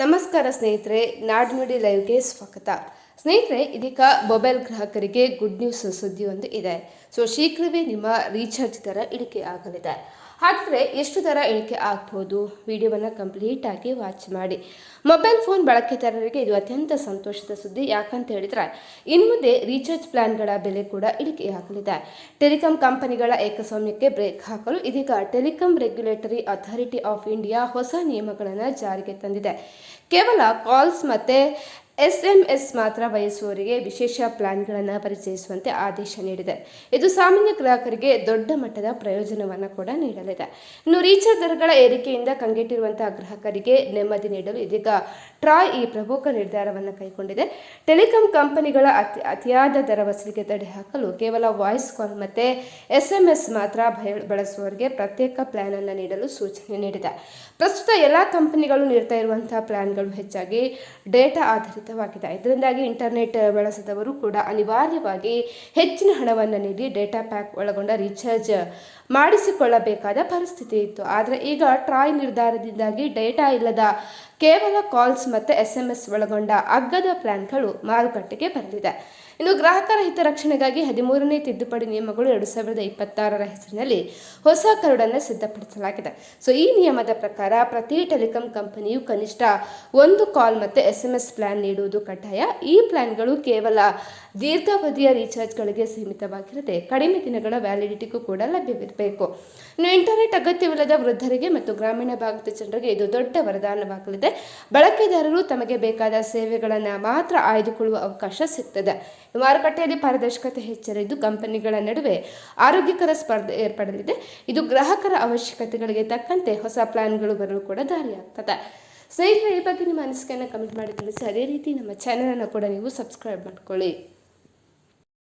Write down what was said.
ನಮಸ್ಕಾರ ಸ್ನೇಹಿತರೆ, ನಾಡ್ನುಡಿ ಲೈವ್ಗೆ ಸ್ವಾಗತ. ಸ್ನೇಹಿತರೆ, ಇದೀಗ ಮೊಬೈಲ್ ಗ್ರಾಹಕರಿಗೆ ಗುಡ್ ನ್ಯೂಸ್ ಸುದ್ದಿ ಒಂದು ಇದೆ. ಶೀಘ್ರವೇ ನಿಮ್ಮ ರೀಚಾರ್ಜ್ ದರ ಇಳಿಕೆ ಆಗಲಿದೆ. ಹಾಗಾದರೆ ಎಷ್ಟು ದರ ಇಳಿಕೆ ಆಗ್ಬೋದು? ವಿಡಿಯೋವನ್ನು ಕಂಪ್ಲೀಟ್ ಆಗಿ ವಾಚ್ ಮಾಡಿ. ಮೊಬೈಲ್ ಫೋನ್ ಬಳಕೆದಾರರಿಗೆ ಇದು ಅತ್ಯಂತ ಸಂತೋಷದ ಸುದ್ದಿ. ಯಾಕಂತ ಹೇಳಿದ್ರೆ ಇನ್ಮುಂದೆ ರೀಚಾರ್ಜ್ ಪ್ಲಾನ್ಗಳ ಬೆಲೆ ಕೂಡ ಇಳಿಕೆಯಾಗಲಿದೆ. ಟೆಲಿಕಾಂ ಕಂಪನಿಗಳ ಏಕಸ್ವಾಮ್ಯಕ್ಕೆ ಬ್ರೇಕ್ ಹಾಕಲು ಇದೀಗ telecom regulatory authority of India ಹೊಸ ನಿಯಮಗಳನ್ನು ಜಾರಿಗೆ ತಂದಿದೆ. ಕೇವಲ ಕಾಲ್ಸ್ ಮತ್ತು SMS ಮಾತ್ರ ಬಯಸುವವರಿಗೆ ವಿಶೇಷ ಪ್ಲಾನ್ಗಳನ್ನು ಪರಿಚಯಿಸುವಂತೆ ಆದೇಶ ನೀಡಿದೆ. ಇದು ಸಾಮಾನ್ಯ ಗ್ರಾಹಕರಿಗೆ ದೊಡ್ಡ ಮಟ್ಟದ ಪ್ರಯೋಜನವನ್ನು ಕೂಡ ನೀಡಲಿದೆ. ಇನ್ನು ರೀಚಾರ್ಜ್ ದರಗಳ ಏರಿಕೆಯಿಂದ ಕಂಗೆಟ್ಟಿರುವಂತಹ ಗ್ರಾಹಕರಿಗೆ ನೆಮ್ಮದಿ ನೀಡಲು ಇದೀಗ ಟ್ರಾಯ್ ಈ ಪ್ರಮುಖ ನಿರ್ಧಾರವನ್ನು ಕೈಗೊಂಡಿದೆ. ಟೆಲಿಕಾಂ ಕಂಪನಿಗಳ ಅತಿಯಾದ ದರ ವಸೂಲಿಗೆ ತಡೆ ಹಾಕಲು ಕೇವಲ ವಾಯ್ಸ್ ಕಾಲ್ ಮತ್ತು SMS ಮಾತ್ರ ಬಳಸುವವರಿಗೆ ಪ್ರತ್ಯೇಕ ಪ್ಲಾನ್ ಅನ್ನು ನೀಡಲು ಸೂಚನೆ ನೀಡಿದೆ. ಪ್ರಸ್ತುತ ಎಲ್ಲ ಕಂಪನಿಗಳು ನೀಡ್ತಾ ಇರುವಂತಹ ಪ್ಲಾನ್ಗಳು ಹೆಚ್ಚಾಗಿ ಡೇಟಾ ಆಧಾರಿತವಾಗಿದೆ. ಇದರಿಂದಾಗಿ ಇಂಟರ್ನೆಟ್ ಬಳಸಿದವರು ಕೂಡ ಅನಿವಾರ್ಯವಾಗಿ ಹೆಚ್ಚಿನ ಹಣವನ್ನು ನೀಡಿ ಡೇಟಾ ಪ್ಯಾಕ್ ಒಳಗೊಂಡ ರೀಚಾರ್ಜ್ ಮಾಡಿಸಿಕೊಳ್ಳಬೇಕಾದ ಪರಿಸ್ಥಿತಿ ಇತ್ತು. ಆದರೆ ಈಗ ಟ್ರಾಯ್ ನಿರ್ಧಾರದಿಂದಾಗಿ ಡೇಟಾ ಇಲ್ಲದ ಕೇವಲ ಕಾಲ್ಸ್ ಮತ್ತು SMS ಒಳಗೊಂಡ ಅಗ್ಗದ ಪ್ಲಾನ್ಗಳು ಮಾರುಕಟ್ಟೆಗೆ ಬರಲಿದೆ. ಇನ್ನು ಗ್ರಾಹಕರ ಹಿತರಕ್ಷಣೆಗಾಗಿ 13ನೇ ತಿದ್ದುಪಡಿ ನಿಯಮಗಳು 2026ರ ಹೆಸರಿನಲ್ಲಿ ಹೊಸ ಕರಡನ್ನು ಸಿದ್ಧಪಡಿಸಲಾಗಿದೆ. ಈ ನಿಯಮದ ಪ್ರಕಾರ ಪ್ರತಿ ಟೆಲಿಕಾಂ ಕಂಪನಿಯು ಕನಿಷ್ಠ ಒಂದು ಕಾಲ್ ಮತ್ತು SMS ಪ್ಲಾನ್ ನೀಡುವುದು ಕಡ್ಡಾಯ. ಈ ಪ್ಲಾನ್ಗಳು ಕೇವಲ ದೀರ್ಘಾವಧಿಯ ರೀಚಾರ್ಜ್ಗಳಿಗೆ ಸೀಮಿತವಾಗಿರದೆ ಕಡಿಮೆ ದಿನಗಳ ವ್ಯಾಲಿಡಿಟಿಗೂ ಕೂಡ ಲಭ್ಯವಿರಬೇಕು. ಇನ್ನು ಇಂಟರ್ನೆಟ್ ಅಗತ್ಯವಿಲ್ಲದ ವೃದ್ಧರಿಗೆ ಮತ್ತು ಗ್ರಾಮೀಣ ಭಾಗದ ಜನರಿಗೆ ಇದು ದೊಡ್ಡ ವರದಾನವಾಗಲಿದೆ. ಬಳಕೆದಾರರು ತಮಗೆ ಬೇಕಾದ ಸೇವೆಗಳನ್ನು ಮಾತ್ರ ಆಯ್ದುಕೊಳ್ಳುವ ಅವಕಾಶ ಸಿಗ್ತದೆ. ಮಾರುಕಟ್ಟೆಯಲ್ಲಿ ಪಾರದರ್ಶಕತೆ ಹೆಚ್ಚರಿದ್ದು ಕಂಪನಿಗಳ ನಡುವೆ ಆರೋಗ್ಯಕರ ಸ್ಪರ್ಧೆ ಏರ್ಪಡಲಿದೆ. ಇದು ಗ್ರಾಹಕರ ಅವಶ್ಯಕತೆಗಳಿಗೆ ತಕ್ಕಂತೆ ಹೊಸ ಪ್ಲಾನ್ಗಳು ಬರಲು ಕೂಡ ದಾರಿಯಾಗ್ತದೆ. ಸ್ನೇಹಿತರೆ, ಈ ಬಗ್ಗೆ ನಿಮ್ಮ ಅನಿಸಿಕೆಯನ್ನು ಕಮೆಂಟ್ ಮಾಡಿ ತಿಳಿಸಿ. ಅದೇ ರೀತಿ ನಮ್ಮ ಚಾನಲನ್ನು ಕೂಡ ನೀವು ಸಬ್ಸ್ಕ್ರೈಬ್ ಮಾಡ್ಕೊಳ್ಳಿ.